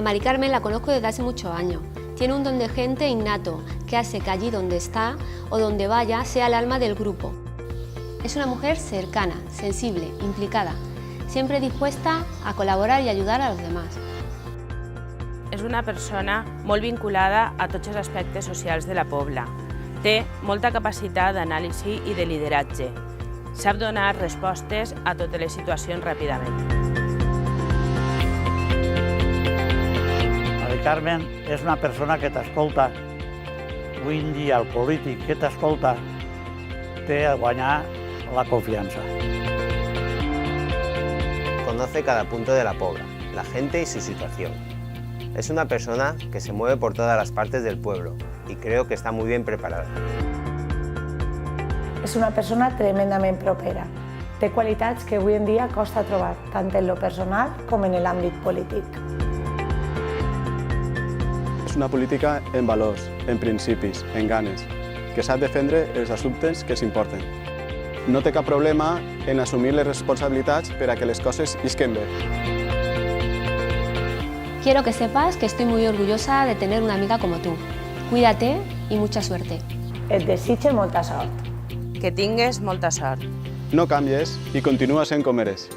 Mari Carmen la conozco desde hace muchos años. Tiene un don de gente innato que hace que allí donde está o donde vaya sea el alma del grupo. Es una mujer cercana, sensible, implicada, siempre dispuesta a colaborar i ajudar a los demás. És una persona molt vinculada a tots els aspectes socials de la Pobla. Té molta capacitat d'anàlisi i de lideratge. Sap donar respostes a totes les situacions ràpidament. Mari Carmen és una persona que t'escolta. Avui en dia el polític que t'escolta té a guanyar la confianza. Conoce cada punto de la Pobla, la gente y su situación. Es una persona que se mueve por todas las partes del pueblo y creo que está muy bien preparada. És una persona tremendament propera. Té qualitats que avui en dia costa trobar, tant en lo personal com en l'àmbit polític. És una política en valors, en principis, en ganes, que sap defendre els assumptes que s'importen. No té cap problema en assumir les responsabilitats per a que les coses isquen bé. Quiero que sepas que estoy muy orgullosa de tener una amiga como tú. Cuídate y mucha suerte. Et desitge molta sort. Que tingues molta sort. No canvies i continua sent com eres.